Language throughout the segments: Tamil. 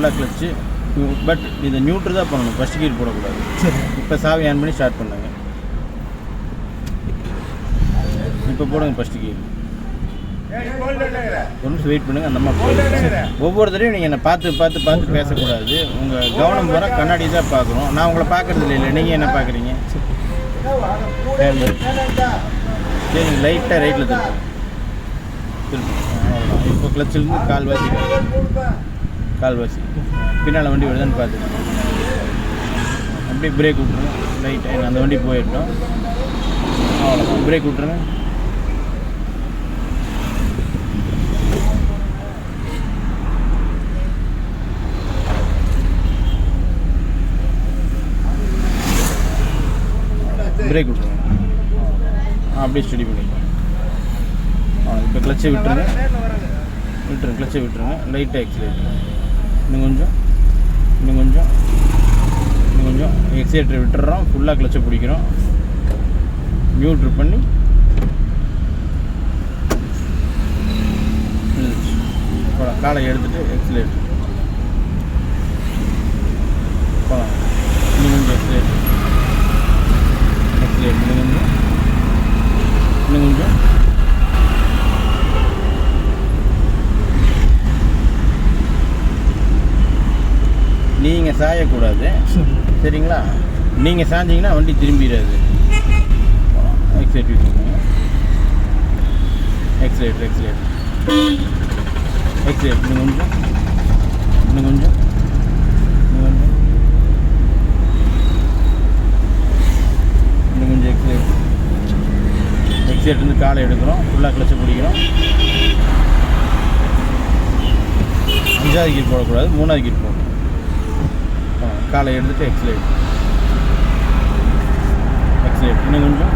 ஃபுல்லாக கிளச்சு. பட் இதை நியூட்ரு தான் பண்ணணும், ஃபஸ்ட் கீர் போடக்கூடாது. சரி. இப்போ சாவி ஆன் பண்ணி ஸ்டார்ட் பண்ணுங்க. இப்போ போடுங்க ஃபஸ்ட் கீர். ஒரு நிமிஷம் வெயிட் பண்ணுங்கள். அந்த அம்மா ஒவ்வொரு தடவையும் நீங்கள் என்னை பார்த்து பார்த்து பார்த்து பேசக்கூடாது. உங்கள் கவனம் வர கண்ணாடி தான் பார்க்குறோம். நான் உங்களை பார்க்குறது இல்லை, நீங்கள் என்ன பார்க்குறீங்க? சரி, லைட்டாக ரைட்டில் திருப்போம். அவ்வளோதான். இப்போ கிளச்சிலேருந்து கால்வாசி பின்னால் வண்டி வருதான்னு பார்த்துக்கணும். அப்படியே பிரேக் விட்ருங்க. லைட்டாக அந்த வண்டி போயிட்டோம். அவ்வளோதான். பிரேக் விட்ருங்க. பிரேக் விட்ருங்க. அப்படியே ஸ்டடி பண்ணிக்கலாம். இப்போ கிளச்சை விட்டுருங்க. கிளச்சை விட்டுருங்க. லைட்டாக எக்ஸிலேட். இன்னும் கொஞ்சம் எக்ஸிலேட்டர் விட்டுறோம். ஃபுல்லாக கிளச்சை பிடிக்கிறோம். நியூட்ரு பண்ணி காலை எடுத்துகிட்டு எக்ஸிலேட்டர். இன்னும் கொஞ்சம் எக்ஸிலேட்டர். இன்னும் கொஞ்சம் நீங்கள் சாயக்கூடாது. சரிங்களா? நீங்கள் சாஞ்சிங்கன்னா வண்டி திரும்பிடாது. எக்ஸிலேட்டர் இன்னும் கொஞ்சம் எக்ஸிலேட்டர் காலை எடுக்கிறோம். ஃபுல்லாக கிளச்சை பிடிக்கிறோம். 5வது கீர் போடக்கூடாது, 3வது கீர் போடணும். காலை எடுத்துகிட்டு எக்ஸிலேட். இன்னும் கொஞ்சம்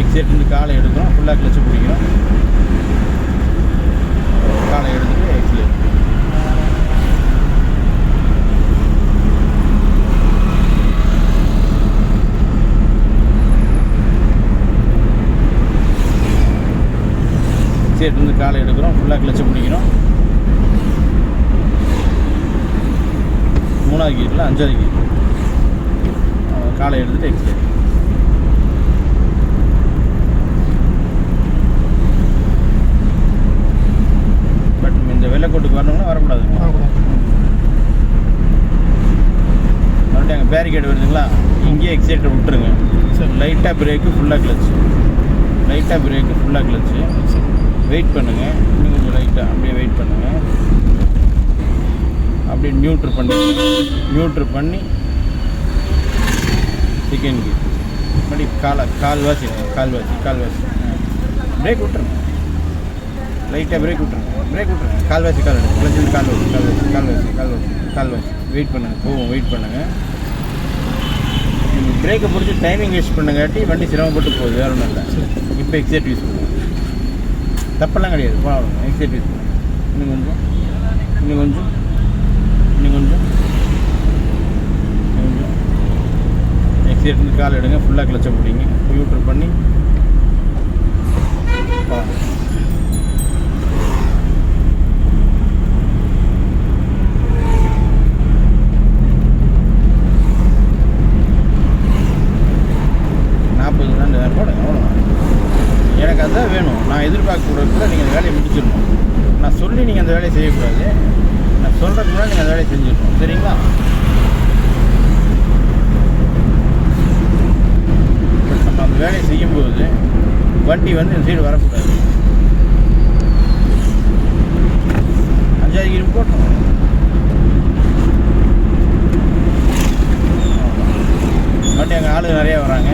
எக்ஸிலேட்டர் காலை எடுக்கிறோம். ஃபுல்லாக கிளச்சை பிடிக்கிறோம். காலை எடுத்துகிட்டு எக்ஸிலேட். எக்ஸிலேட்டர் காலை எடுக்கிறோம். ஃபுல்லாக கிளச்சை பிடிக்கிறோம். 3வது கீரில் 5வது கீர் காலை எடுத்துகிட்டு எக்ஸிலேட். பட் இந்த வெள்ளைக்கோட்டுக்கு வரணும்னா வரக்கூடாதுங்க. மறுபடியும் அங்கே பேரிகேட் வருதுங்களா, இங்கேயே எக்ஸிலேட்டர் விட்டுருங்க. லைட்டாக பிரேக்கு, ஃபுல்லாக கிளச்சு. வெயிட் பண்ணுங்கள். இன்னும் கொஞ்சம் லைட்டாக அப்படியே வெயிட் பண்ணுங்கள். அப்படியே நியூட்ரு பண்ணி செகண்ட் கீர் மறுபடியும் கால்வாசி பிரேக் விட்டுருங்க. லைட்டாக பிரேக் விட்டுருங்க. கால்வாசி வெயிட் பண்ணுங்கள். வெயிட் பண்ணுங்கள். நீங்கள் பிரேக்கை பிடிச்சி டைமிங் வேஸ்ட் பண்ணுங்காட்டி வண்டி சிரமப்பட்டு போகுது, வேறு ஒன்றும் இல்லை. இப்போ எக்ஸிலேட்டர் யூஸ் பண்ணுங்கள். தப்பெல்லாம் கிடையாது. போகணும். எக்ஸிலேட்டர் யூஸ் பண்ணுங்கள். இன்னும் கொஞ்சம் எக்ஸிலேட்டர் கால் எடுங்க. ஃபுல்லாக கிளச்சை பிடிங்க. நியூட்ரு பண்ணி எனக்கு அதுதான் வேணும். நான் எதிர்பார்க்கக்கூடாது கூட நீங்கள் அந்த வேலையை முடிச்சிடணும். நான் சொல்லி நீங்கள் அந்த வேலையை செய்யக்கூடாது. நான் சொல்கிறதுக்கு கூட நீங்கள் அந்த வேலையை செஞ்சிடணும். சரிங்களா? நம்ம அந்த வேலையை செய்யும்போது வண்டி வந்து இந்த சைடு வரக்கூடாது. 5வது கீர் போட்டோம். வண்டி அங்கே ஆளு நிறையா வராங்க.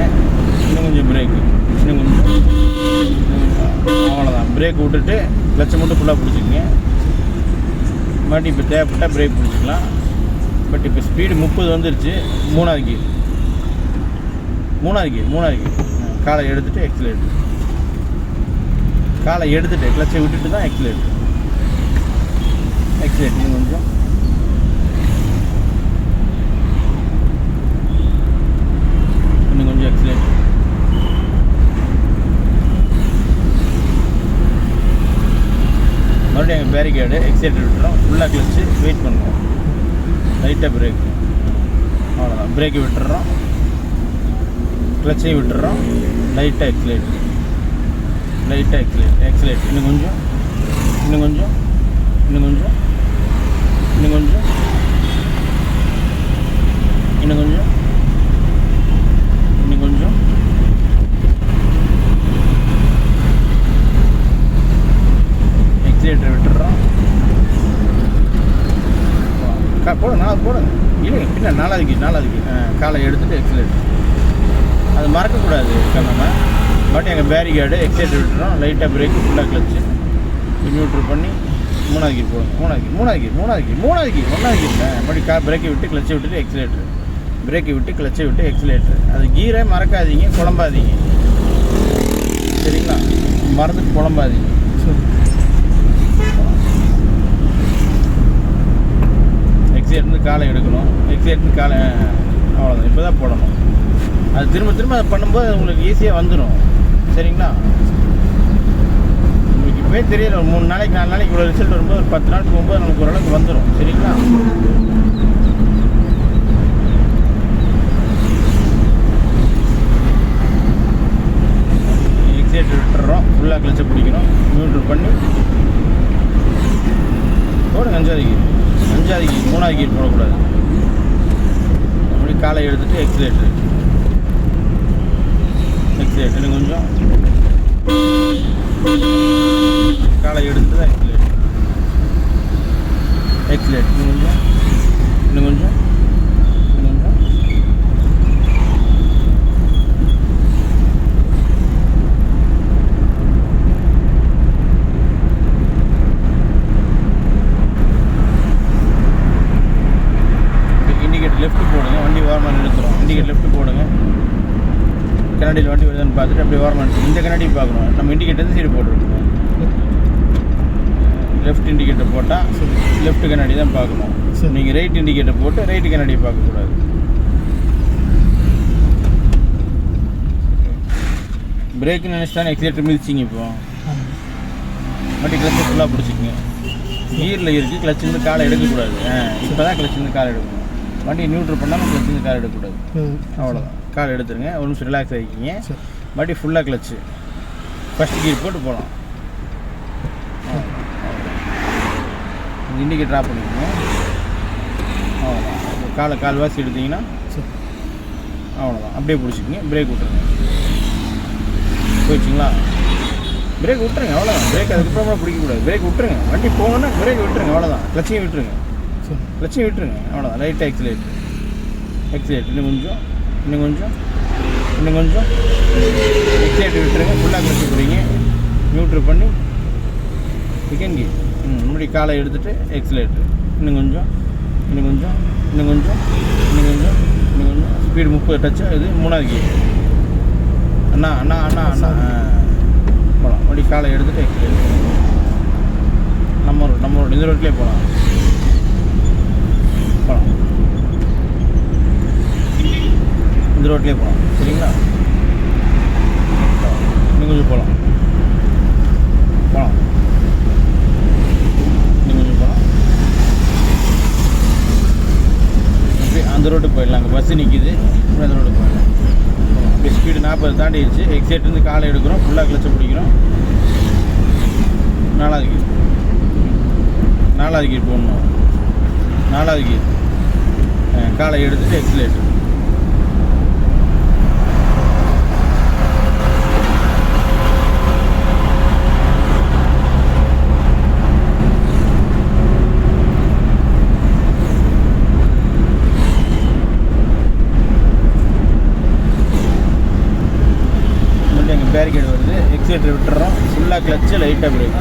இன்னும் கொஞ்சம் பிரேக்கு. அவ்வளோதான். பிரேக் விட்டுட்டு கிளச்சை மட்டும் ஃபுல்லாக பிடிச்சிக்கங்க. மறுபடியும் இப்போ தேவைப்பட்டால் பிரேக் பிடிச்சிக்கலாம். பட் இப்போ ஸ்பீடு 30 வந்துருச்சு. 3வது கீர் காலை எடுத்துகிட்டு எக்ஸிலேட்டர். கிளச்சை விட்டுட்டு தான் எக்ஸிலேட்டர். கொஞ்சம் இன்னும் கொஞ்சம் எக்ஸிலேட்டர். பேரிகேடு, எக்ஸைட்டர் விட்டுறோம், ஃபுல்லாக கிளச்சு, வெயிட் பண்ணுவோம், லைட்டாக பிரேக், அவ்வளோதான். பிரேக்கு விட்டுறோம், கிளச்சையும் விட்டுறோம், லைட்டாக எக்ஸலேட், இன்னும் கொஞ்சம், இன்னும் கொஞ்சம், இன்னும் கொஞ்சம், இன்னும் கொஞ்சம், இன்னும் கொஞ்சம், இன்னும் கொஞ்சம், எக்ஸலேட்டர் விட்டுறோம், போடுங்க, போடுங்க, இல்லைங்க பின்ன நாலாவதுக்கு காலை எடுத்துகிட்டு எக்ஸலேட்டர், அது மறக்கக்கூடாது நம்ம. பட் எங்கள் பேரிகேடு, எக்ஸைட்டர் விட்டுறோம், லைட்டாக பிரேக்கு, ஃபுல்லாக கிளச்சு, நியூட்ரு பண்ணி மூணாவது கீர் போடுங்க, மூணாவது கீர் இல்லை, மறுபடி பிரேக்கை விட்டு கிளச்சை விட்டுட்டு எக்ஸலேட்டர், பிரேக்கை விட்டு கிளச்சை விட்டு எக்ஸலேட்டர். அது கீரை மறக்காதீங்க, குழம்பாதீங்க, சரிங்களா? மறந்துட்டு குழம்பாதீங்க. எக்ஸைட்லேருந்து காலை எடுக்கணும், எக்ஸைட்லேருந்து காலை, அவ்வளோதான். இப்போ தான் போடணும். அது திரும்ப திரும்ப அதை பண்ணும்போது உங்களுக்கு ஈஸியாக வந்துடும், சரிங்களா? உங்களுக்கு இப்போயே தெரியல, ஒரு 3 நாளைக்கு 4 நாளைக்கு இவ்வளோ ரிசல்ட் வரும்போது ஒரு 10 நாள் போகும்போது நமக்கு ஓரளவுக்கு வந்துடும், சரிங்களா? எக்ஸைட்டர் விட்டுறோம், ஃபுல்லாக கிளச்சை பிடிக்கணும், நியூட்ரல் பண்ணி போடுங்க. 5வது கீர், மூணாவது கீர் போடக்கூடாது. அப்படி காலை எடுத்துகிட்டு எக்ஸைட்டர், இன்னும் கொஞ்சம் காலை எடுத்து தான் எக்ஸலேட், இன்னும் கொஞ்சம், இன்னும் கொஞ்சம், இன்னும் கொஞ்சம், இண்டிகேட்டர் லெஃப்ட் போடுங்க, வண்டி ஓரமாக நிறுத்துறோம், இண்டிகேட்டர் லெஃப்ட் போடுங்க, கண்ணாடியில் வண்டி வருதுன்னு பார்த்துட்டு அப்படியே ஓரமாக நிறுத்தும். இந்த கண்ணாடியும் பார்க்கணும், நம்ம இண்டிகேட்டர் எந்த சைடு போட்டுருக்கோம், லெஃப்ட் இண்டிகேட்டர் போட்டால் லெஃப்ட் கண்ணாடி தான் பார்க்கணும். நீங்கள் ரைட் இண்டிகேட்டர் போட்டு ரைட்டு கண்ணாடியை பார்க்கக்கூடாது. பிரேக்குன்னு நினச்சிட்டானே எக்ஸைட்டர் மிதிச்சிங்க. இப்போ வண்டி கிளச்சு ஃபுல்லாக பிடிச்சிக்கிங்க, கீரில் இருக்குது, கிளச்சிருந்து காலை எடுக்கக்கூடாது. இப்போ தான் கிளச்சிருந்து காலை எடுக்கணும். வண்டி நியூட்ரல் பண்ணாமல் கிளச்சிருந்து காலை எடுக்கக்கூடாது, அவ்வளோதான். கால் எடுத்துருங்க, ஒரு நிமிஷம் ரிலாக்ஸ் ஆகிக்கிங்க. மறுபடியும் ஃபுல்லாக கிளச்சு, ஃபஸ்ட் கீர் போட்டு போகலாம். இண்டிகேட்டர் ட்ராப் பண்ணிக்கோங்க, அவ்வளோதான். கால்வாசி எடுத்திங்கன்னா அவ்வளோதான். அப்படியே பிடிச்சிக்கிங்க, பிரேக் விட்டுருங்க. போயிடுச்சிங்களா? பிரேக் விட்டுருங்க, அவ்வளோதான். பிரேக் அதுக்கப்புறமா பிடிக்கக்கூடாது, பிரேக் விட்டுருங்க. வண்டி போகணுன்னா பிரேக் விட்டுருங்க, அவ்வளோதான். கிளச்சையும் விட்டுருங்க, அவ்வளோதான். லைட்டாக எக்ஸலேட், இன்னும் கொஞ்சம், இன்னும் கொஞ்சம், இன்னும் கொஞ்சம், எக்ஸைட்டர் விட்டுருங்க, ஃபுல்லாக கிளச்சு போடுறீங்க, நியூட்ரு பண்ணி செகண்ட் கீர், முன்னாடி காலை எடுத்துகிட்டு எக்ஸலேட்டர், இன்னும் கொஞ்சம், இன்னும் கொஞ்சம், இன்னும் கொஞ்சம், இன்னும் கொஞ்சம், இன்னும் கொஞ்சம், ஸ்பீடு 30 டச்சு. இது 3வது கீர். அண்ணா போகலாம். மறுபடி காலை எடுத்துகிட்டு எக்ஸலேட்டர், நம்ம இந்த ரோட்லேயே போகலாம். இந்த ரோட்லேயே போகலாம், சரிங்களா? இன்னும் கொஞ்சம் போகலாம், இன்னும் கொஞ்சம் போகலாம். அப்படியே அந்த ரோட்டுக்கு போயிடலாம், அங்கே பஸ்ஸு நிற்கிது, அந்த ரோட்டுக்கு போயிடலாம். அப்படியே ஸ்பீடு 40 தாண்டிடுச்சு. எக்ஸைட்லேருந்து காலை எடுக்கிறோம், ஃபுல்லாக கிளச்சை பிடிக்கிறோம். 4வது கீர் போடணும், 4வது கீர், காலை எடுத்துகிட்டு எக்ஸலேட்டர், பேரிகேடு வருது, எக்ஸைட்டர் விட்டுறோம், ஃபுல்லாக கிளச்சு, லைட்டாக பிரேக்,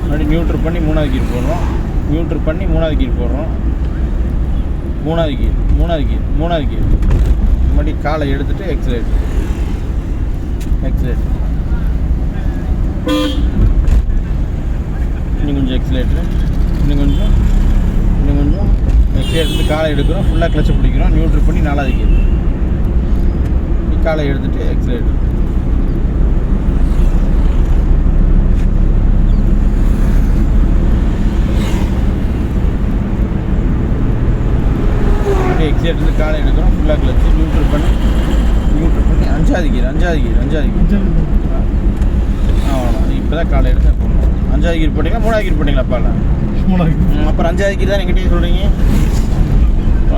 மறுபடியும் நியூட்ரு பண்ணி 3வது கீர் போடுறோம், நியூட்ரு பண்ணி 3வது கீர் போடுறோம், 3வது கீர், மறுபடியும் காலை எடுத்துகிட்டு எக்ஸலேட்டர், இன்னும் கொஞ்சம் எக்ஸலேட்டர், இன்னும் கொஞ்சம், எக்ஸலேட்டர் காலை எடுக்கிறோம், ஃபுல்லாக கிளச்சை பிடிக்கிறோம், நியூட்ரு பண்ணி 4வது கீர், காலை எடுத்துகிட்டு எக்ஸலேட்டர், எக்ஸைட்லேருந்து காலை எடுக்கிறோம், ஃபுல்லாக கிளச்சு நியூட்ரல் பண்ணி அஞ்சாவது கீர் அவ்வளோதான். இப்போ தான் காலை எடுத்து போடணும். 5வது கீர் போட்டிங்களா 3வது கீர் போட்டிங்களா அப்பால? அப்புறம் 5வது கீர் தான் எங்கிட்டே சொல்கிறீங்க.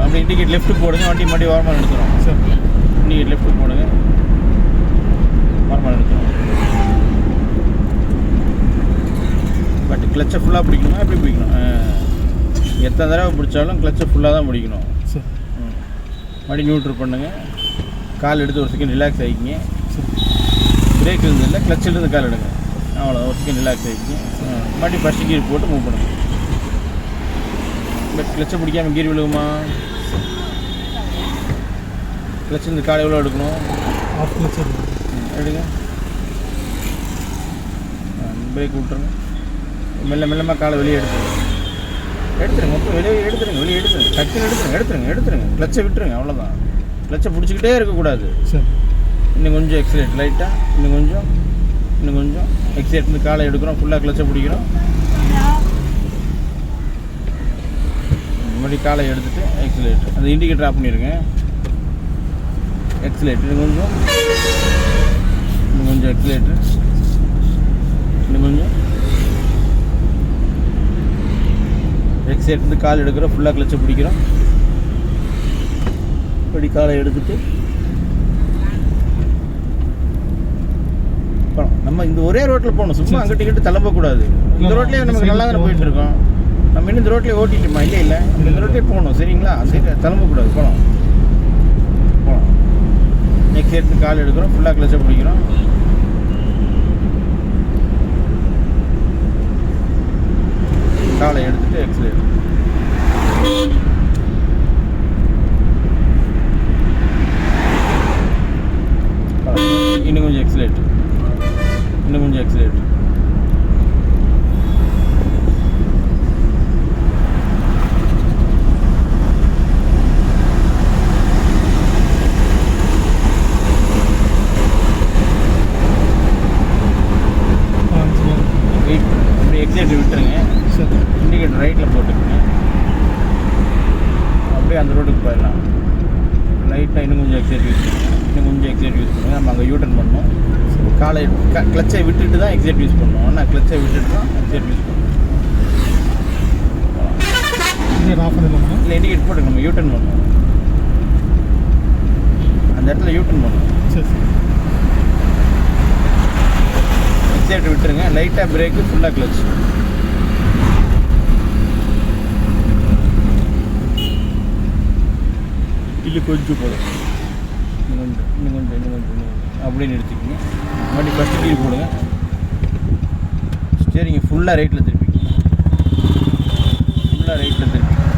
அப்படி இண்டிகேட் லெஃப்ட்டு போடுங்க, வண்டி மறுபடி ஓரமாக எடுத்துரும். இண்டிகேட் லெஃப்ட்டு போடுங்க, ஓரமாக எடுத்துரும். பட் கிளச்சை ஃபுல்லாக பிடிக்கணுமா? எப்படி பிடிக்கணும்? எத்தனை தடவை பிடிச்சாலும் கிளச்சை ஃபுல்லாக தான் பிடிக்கணும். மறுபடி நியூட்ரல் பண்ணுங்கள், கால் எடுத்து ஒரு செகண்ட் ரிலாக்ஸ் ஆகிக்கிங்க. பிரேக் இருந்து இல்லை, கிளச்சிலிருந்து கால் எடுங்க. அவ்வளோ ஒரு செகண்ட் ரிலாக்ஸ் ஆகிக்கிங்க. மறுபடியும் ஃபஸ்ட்டு கீர் போட்டு மூவ் பண்ணுங்க. பட் கிளச்சை பிடிக்காமல் கீர் விழுகுமா? கிளச்சிலிருந்து கால் எவ்வளோ எடுக்கணும்? ஆஃப் கிளச் எடுங்க. பிரேக் விட்டுருங்க. மெல்லமாக காலை வெளியே எடுத்துருங்க. மொத்தம் வெளியே எடுத்துருங்க. டக்குன்னு எடுத்துருங்க. கிளச்சை விட்டுருங்க. அவ்வளோதான். கிளச்சை பிடிச்சிக்கிட்டே இருக்கக்கூடாது. இன்னும் கொஞ்சம் எக்ஸலேட் லைட்டாக, இன்னும் கொஞ்சம் எக்ஸலேட் இருந்து காலை எடுக்கிறோம், ஃபுல்லாக கிளச்சை பிடிக்கிறோம். மறுபடியும் காலை எடுத்துகிட்டு எக்ஸலேட், அந்த இண்டிகேட்டர் ஆஃப் பண்ணிடுங்க. எக்ஸலேட் இன்னும் கொஞ்சம் எக்ஸலேட்ரு, இன்னும் கொஞ்சம் எக்ஸலேட் இருந்து கால் எடுக்கிறோம், ஃபுல்லாக கிளச்சை பிடிக்கிறோம். இப்படி காலை எடுத்துட்டு நம்ம இந்த ஒரே ரோட்டில் போகணும். சும்மா அங்கிட்ட இங்கிட்ட தளம்பக்கூடாது. இந்த ரோட்லேயே நமக்கு நல்லா தானே போயிட்டு இருக்கோம். நம்ம இன்னும் இந்த ரோட்லேயே ஓட்டிட்டோமா? இல்லை இந்த ரோட்லேயே போகணும். சரிங்களா? சரி, தளம்பக்கூடாது. போகலாம். நெக்ஸ்ட் எடுத்து கால் எடுக்கிறோம், ஃபுல்லாக கிளச்சை பிடிக்கிறோம். காலை எடுத்துட்டு எக்ஸலேட், இன்னும் கொஞ்சம் எக்ஸலேட். அப்படி எக்ஸலேட் விட்டுருங்க. இண்டிகேட்டர் ரைட்டில் போட்டுக்கோங்க. அப்படியே அந்த ரோட்டுக்கு போயிடலாம். லைட்டாக இன்னும் கொஞ்சம் எக்ஸலேட் யூஸ் பண்ணுங்கள். நம்ம அங்கே யூட்டர்ன் பண்ணணும். காலை கிளச்சை விட்டுட்டு தான் எக்ஸலேட் யூஸ் பண்ணணும். ஆனால் கிளச்சை விட்டுட்டு தான் எக்ஸலேட் யூஸ் பண்ணணும். இல்லை, இண்டிகேட் போட்டு நம்ம யூட்டர்ன் பண்ணணும். அந்த இடத்துல யூட்டர்ன் பண்ணணும். எக்ஸலேட் விட்டுருங்க. லைட்டாக பிரேக்கு, ஃபுல்லாக கிளச். இல்லை கொஞ்சம் போதும். இன்னும் கொஞ்சம் அப்படியே நிறுத்திக்கிங்க. மறுபடியும் ஃபஸ்ட்டு கீர் போடுங்க. ஸ்டேரிங்க ஃபுல்லாக ரைட்டில் திருப்பிங்க.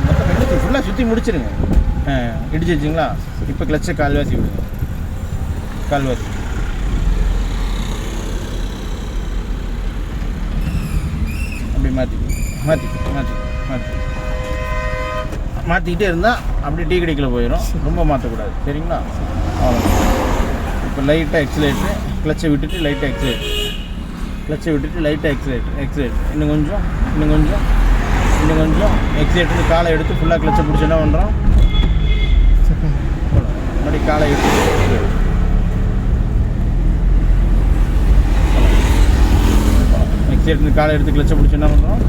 மொத்தம் எடுத்து ஃபுல்லாக சுற்றி முடிச்சிருங்க. இடிச்சு வச்சிங்களா? இப்போ கிளச்சை கால்வாசி விடுங்க. அப்படி மாற்றிக்கிட்டே இருந்தால் அப்படியே டீ கடைக்கில் போயிடும். ரொம்ப மாற்றக்கூடாது. சரிங்களா? அவ்வளோ. இப்போ லைட்டாக எக்ஸலேட்ரு, கிளச்சை விட்டுட்டு லைட்டாக எக்ஸலேட். இன்னும் கொஞ்சம் எக்ஸலேட்ருந்து காலை எடுத்து ஃபுல்லாக கிளச்சை பிடிச்சி என்ன பண்ணுறோம்? மறுபடியும் காலை எடுத்து எக்ஸலேட்ருந்து காலை எடுத்து கிளச்சை பிடிச்சி என்ன பண்ணுறோம்?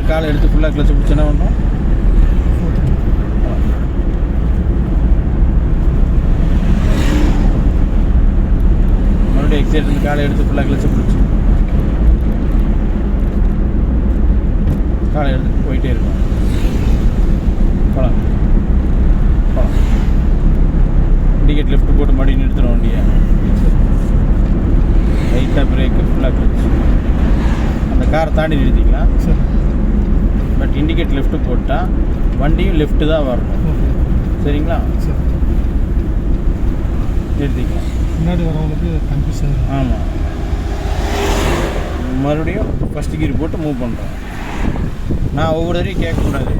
காலை எடுத்து ஃபுல்லாக கிளச்சை பிடிச்சி என்ன பண்ணுறோம்? மறுபடியும் எக்ஸைட் இருந்து காலை எடுத்து ஃபுல்லாக கிளச்சை பிடிச்சி காலை எடுத்துட்டு போயிட்டே இருக்கும். போகலாம். இண்டிகேட் லெஃப்ட் போட்டு மறுபடியும் நிறுத்துகிறோம் வண்டியை. லைட்டாக பிரேக்கு, ஃபுல்லாக கிளச். அந்த காரை தாண்டி நிறுத்திக்கலாம். பட் இண்டிகேட் லெஃப்ட்டு போட்டால் வண்டியும் லெஃப்ட்டு தான் வரணும். சரிங்களா? நிறுத்திக்கலாம். முன்னாடி வரவங்களுக்கு கன்ஃபியூஷன். ஆமாம். மறுபடியும் ஃபஸ்ட்டு கீர் போட்டு மூவ் பண்ணுறோம். நான் ஒவ்வொரு தடவையும் கேட்கக்கூடாது.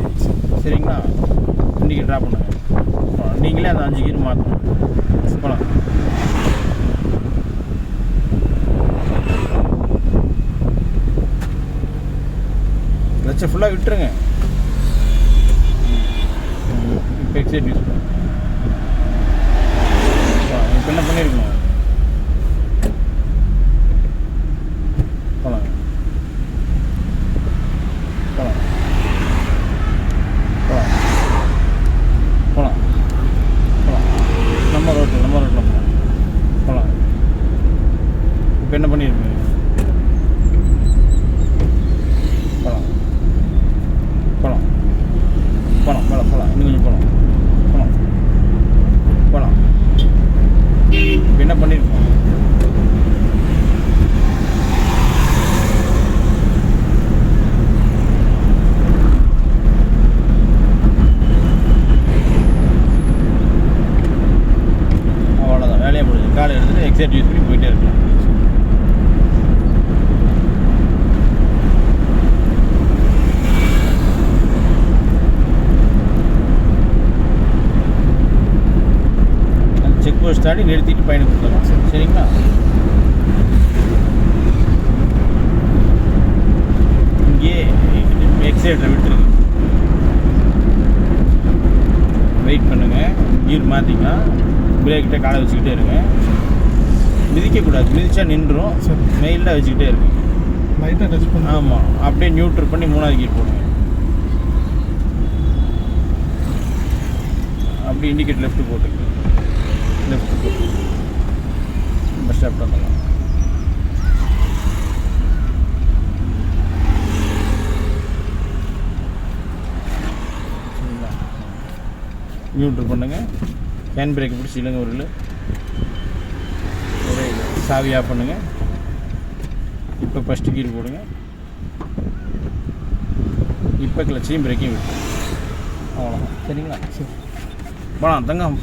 சரிங்களா? இண்டிகேட் ட்ராப் பண்ணுங்க. நீங்களே அந்த 5 கீர் மாற்றணும். போகலாம். கிளச்சை ஃபுல்லாக விட்டுருங்க. இப்போ எக்ஸைட் யூஸ் பண்ணுங்க. இப்போ என்ன பண்ணியிருக்கணும்? போகலாங்க போகலாம் போகலாம் போகலாம் போகலாம் நம்ம ரோட்டில் போகலாம் போகலாம். இப்போ என்ன பண்ணியிருக்கீங்க? போகலாம் போகலாம் போகலாம் போகலாம் போகலாம் இன்னும் கொஞ்சம் போகலாம் போகலாம் போகலாம். இப்போ என்ன பண்ணியிருக்கோம்? அவ்வளோதான், வேலையை முடிஞ்சு. காலை எடுத்துகிட்டு எக்ஸைட் யூஸ் பண்ணி போயிட்டே இருக்கலாம். செக் போஸ்ட் தாண்டி நிறுத்திட்டு பயணம் கொடுக்கலாம். சரிங்களா? இங்கே எக்ஸைட்டரை விட்டுருங்க. வெயிட் பண்ணுங்கள். கீர் மாற்றிக்கலாம். பிரேக்கிட்ட காலை வச்சுக்கிட்டே இருங்க. மிதிக்கக்கூடாது, மிதிச்சா நின்றுடும். சரி. மெயில்டாக வச்சுக்கிட்டே இருக்கு. லைட்டாக டச் பண்ணி. ஆமாம், அப்படியே நியூட்ரல் பண்ணி 3வது கீர் போடுங்க. அப்படி இண்டிகேட் லெஃப்ட் போட்டுங்க. லெஃப்ட் போட்டு பஸ் ஸ்டாப் பண்ணலாம். சரிங்களா? நியூட்ரல் பண்ணுங்கள். ஹேண்ட் பிரேக் பிடிச்சி இல்லைங்க ஒரு சாவி ஆஃப் பண்ணுங்கள். இப்போ ஃபஸ்ட்டு கீர் போடுங்க. இப்போ கிளச்சையும் பிரேக்கையும் விட்டு அவ்வளோதான். சரிங்களா? சரி. போகலாம் தங்கம்.